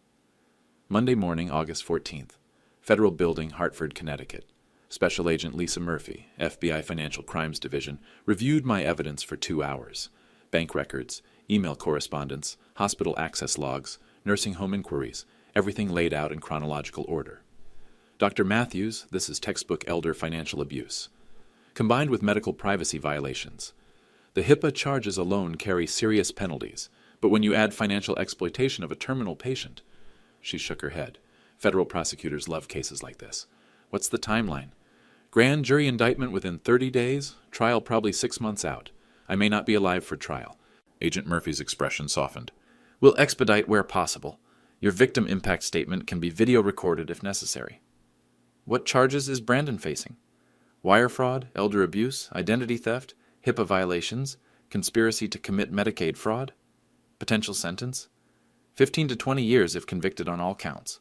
Monday morning, August 14th. Federal Building, Hartford, Connecticut. Special Agent Lisa Murphy, FBI Financial Crimes Division, reviewed my evidence for 2 hours. Bank records, email correspondence, hospital access logs, nursing home inquiries, everything laid out in chronological order. Dr. Matthews, this is textbook elder financial abuse, combined with medical privacy violations. The HIPAA charges alone carry serious penalties, but when you add financial exploitation of a terminal patient, she shook her head. Federal prosecutors love cases like this. What's the timeline? Grand jury indictment within 30 days, trial probably 6 months out. I may not be alive for trial. Agent Murphy's expression softened. We'll expedite where possible. Your victim impact statement can be video recorded if necessary. What charges is Brandon facing? Wire fraud, elder abuse, identity theft, HIPAA violations, conspiracy to commit Medicaid fraud? Potential sentence? 15 to 20 years if convicted on all counts.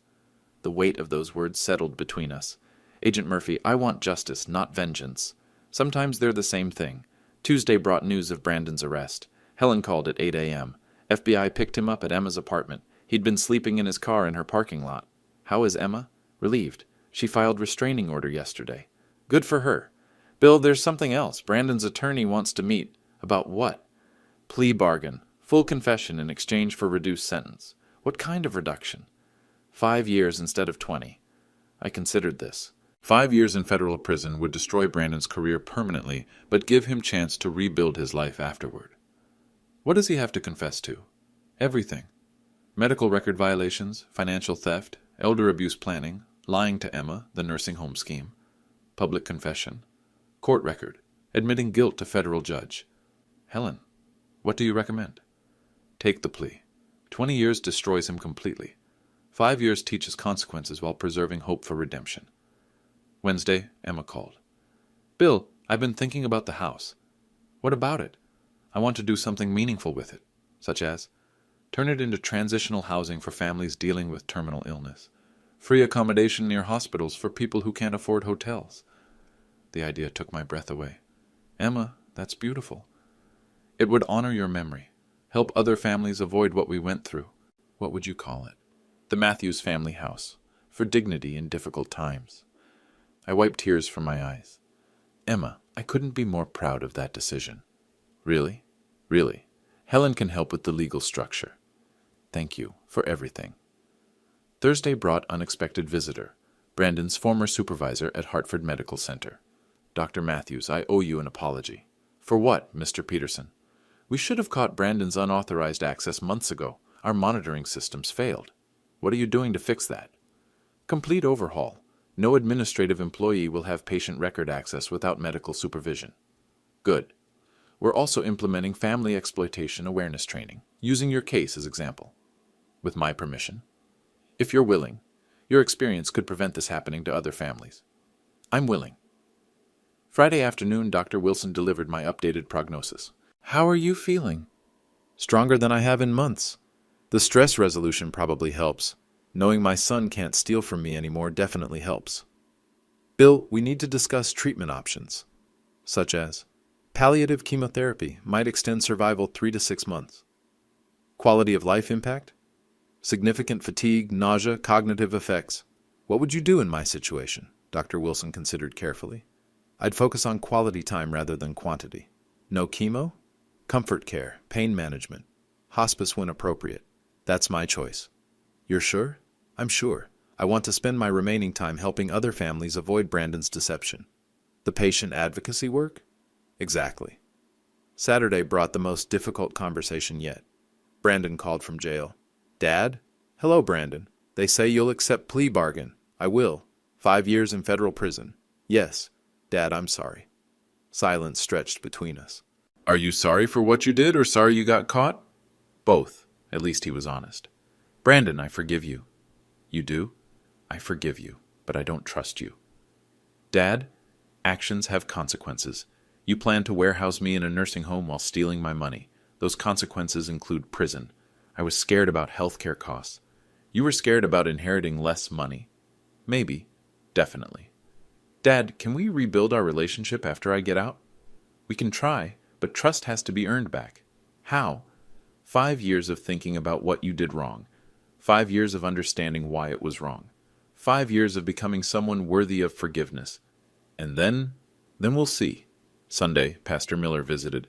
The weight of those words settled between us. Agent Murphy, I want justice, not vengeance. Sometimes they're the same thing. Tuesday brought news of Brandon's arrest. Helen called at 8 a.m. FBI picked him up at Emma's apartment. He'd been sleeping in his car in her parking lot. How is Emma? Relieved. She filed restraining order yesterday. Good for her. Bill, there's something else. Brandon's attorney wants to meet. About what? Plea bargain. Full confession in exchange for reduced sentence. What kind of reduction? 5 years instead of 20. I considered this. 5 years in federal prison would destroy Brandon's career permanently, but give him chance to rebuild his life afterward. What does he have to confess to? Everything. Medical record violations, financial theft, elder abuse planning, lying to Emma, the nursing home scheme, public confession, court record, admitting guilt to federal judge. Helen, what do you recommend? Take the plea. 20 years destroys him completely. 5 years teaches consequences while preserving hope for redemption. Wednesday, Emma called. Bill, I've been thinking about the house. What about it? I want to do something meaningful with it, such as turn it into transitional housing for families dealing with terminal illness, free accommodation near hospitals for people who can't afford hotels. The idea took my breath away. Emma, that's beautiful. It would honor your memory, help other families avoid what we went through. What would you call it? The Matthews Family House, for dignity in difficult times. I wiped tears from my eyes. Emma, I couldn't be more proud of that decision. Really? Really. Helen can help with the legal structure. Thank you for everything. Thursday brought unexpected visitor, Brandon's former supervisor at Hartford Medical Center. Dr. Matthews, I owe you an apology. For what, Mr. Peterson? We should have caught Brandon's unauthorized access months ago. Our monitoring systems failed. What are you doing to fix that? Complete overhaul. No administrative employee will have patient record access without medical supervision. Good. We're also implementing family exploitation awareness training, using your case as example. With my permission. If you're willing, your experience could prevent this happening to other families. I'm willing. Friday afternoon, Dr. Wilson delivered my updated prognosis. How are you feeling? Stronger than I have in months. The stress resolution probably helps. Knowing my son can't steal from me anymore definitely helps. Bill, we need to discuss treatment options, such as palliative chemotherapy might extend survival 3 to 6 months. Quality of life impact? Significant fatigue, nausea, cognitive effects. What would you do in my situation? Dr. Wilson considered carefully. I'd focus on quality time rather than quantity. No chemo? Comfort care, pain management, hospice when appropriate. That's my choice. You're sure? I'm sure. I want to spend my remaining time helping other families avoid Brandon's deception. The patient advocacy work? Exactly. Saturday brought the most difficult conversation yet. Brandon called from jail. Dad? Hello, Brandon. They say you'll accept plea bargain. I will. 5 years in federal prison. Yes. Dad, I'm sorry. Silence stretched between us. Are you sorry for what you did or sorry you got caught? Both. At least he was honest. Brandon, I forgive you. You do? I forgive you, but I don't trust you. Dad, actions have consequences. You plan to warehouse me in a nursing home while stealing my money. Those consequences include prison. I was scared about healthcare costs. You were scared about inheriting less money. Maybe. Definitely. Dad, can we rebuild our relationship after I get out? We can try, but trust has to be earned back. How? 5 years of thinking about what you did wrong. 5 years of understanding why it was wrong. 5 years of becoming someone worthy of forgiveness. And then we'll see. Sunday, Pastor Miller visited.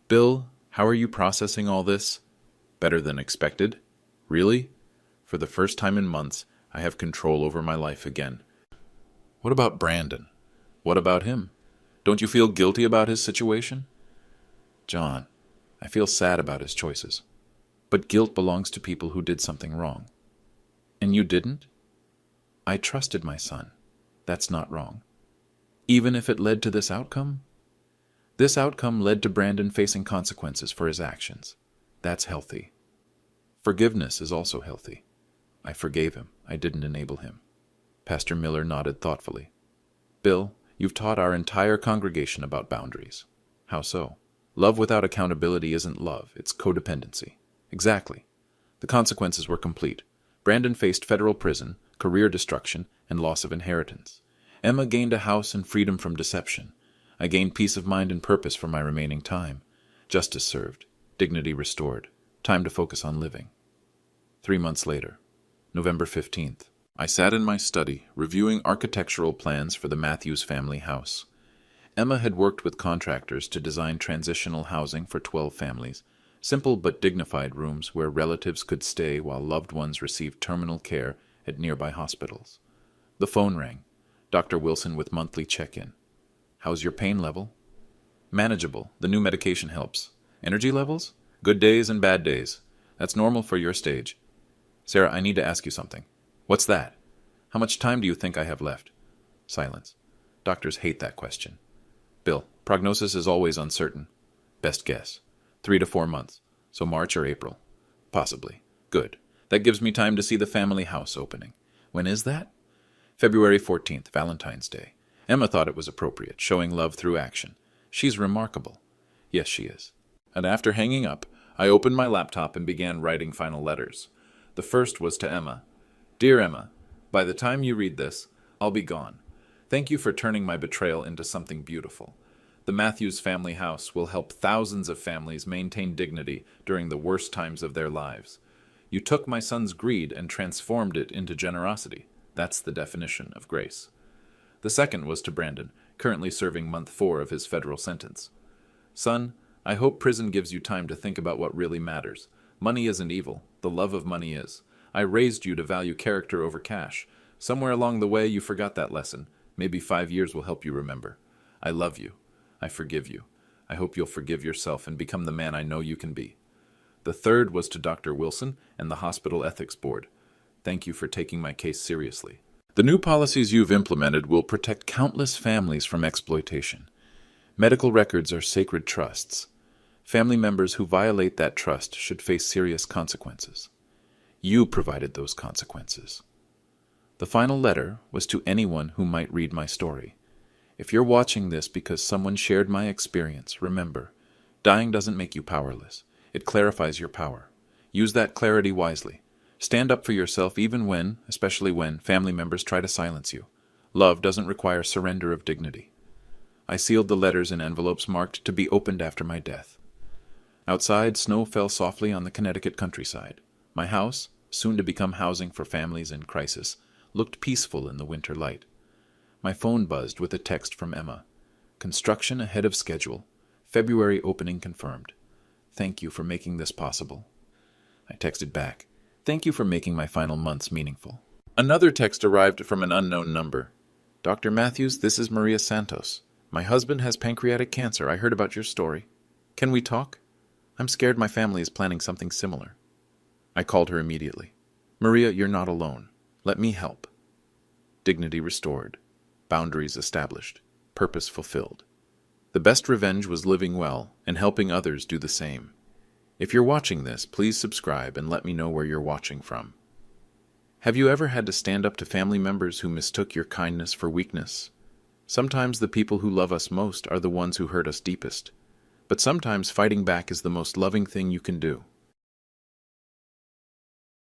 Bill, how are you processing all this? Better than expected. Really? For the first time in months, I have control over my life again. What about Brandon? What about him? Don't you feel guilty about his situation? John, I feel sad about his choices. But guilt belongs to people who did something wrong. And you didn't? I trusted my son. That's not wrong. Even if it led to this outcome? This outcome led to Brandon facing consequences for his actions. That's healthy. Forgiveness is also healthy. I forgave him. I didn't enable him. Pastor Miller nodded thoughtfully. Bill, you've taught our entire congregation about boundaries. How so? Love without accountability isn't love, it's codependency. Exactly. The consequences were complete. Brandon faced federal prison, career destruction, and loss of inheritance. Emma gained a house and freedom from deception. I gained peace of mind and purpose for my remaining time. Justice served. Dignity restored. Time to focus on living. 3 months later, November 15th, I sat in my study, reviewing architectural plans for the Matthews family house. Emma had worked with contractors to design transitional housing for 12 families, simple but dignified rooms where relatives could stay while loved ones received terminal care at nearby hospitals. The phone rang. Dr. Wilson with monthly check-in. How's your pain level? Manageable. The new medication helps. Energy levels? Good days and bad days. That's normal for your stage. Sarah, I need to ask you something. What's that? How much time do you think I have left? Silence. Doctors hate that question. Bill, prognosis is always uncertain. Best guess. 3 to 4 months. So March or April. Possibly. Good. That gives me time to see the family house opening. When is that? February 14th, Valentine's Day. Emma thought it was appropriate, showing love through action. She's remarkable. Yes, she is. And after hanging up, I opened my laptop and began writing final letters. The first was to Emma. Dear Emma, by the time you read this, I'll be gone. Thank you for turning my betrayal into something beautiful. The Matthews family house will help thousands of families maintain dignity during the worst times of their lives. You took my son's greed and transformed it into generosity. That's the definition of grace. The second was to Brandon, currently serving month 4 of his federal sentence. Son, I hope prison gives you time to think about what really matters. Money isn't evil. The love of money is. I raised you to value character over cash. Somewhere along the way you forgot that lesson. Maybe 5 years will help you remember. I love you. I forgive you. I hope you'll forgive yourself and become the man I know you can be. The third was to Dr. Wilson and the Hospital Ethics Board. Thank you for taking my case seriously. The new policies you've implemented will protect countless families from exploitation. Medical records are sacred trusts. Family members who violate that trust should face serious consequences. You provided those consequences. The final letter was to anyone who might read my story. If you're watching this because someone shared my experience, remember, dying doesn't make you powerless. It clarifies your power. Use that clarity wisely. Stand up for yourself even when, especially when, family members try to silence you. Love doesn't require surrender of dignity. I sealed the letters in envelopes marked to be opened after my death. Outside, snow fell softly on the Connecticut countryside. My house, soon to become housing for families in crisis, looked peaceful in the winter light. My phone buzzed with a text from Emma. Construction ahead of schedule. February opening confirmed. Thank you for making this possible. I texted back. Thank you for making my final months meaningful. Another text arrived from an unknown number. Dr. Matthews, this is Maria Santos. My husband has pancreatic cancer. I heard about your story. Can we talk? I'm scared my family is planning something similar. I called her immediately. Maria, you're not alone. Let me help. Dignity restored. Boundaries established. Purpose fulfilled. The best revenge was living well and helping others do the same. If you're watching this, please subscribe and let me know where you're watching from. Have you ever had to stand up to family members who mistook your kindness for weakness? Sometimes the people who love us most are the ones who hurt us deepest. But sometimes fighting back is the most loving thing you can do.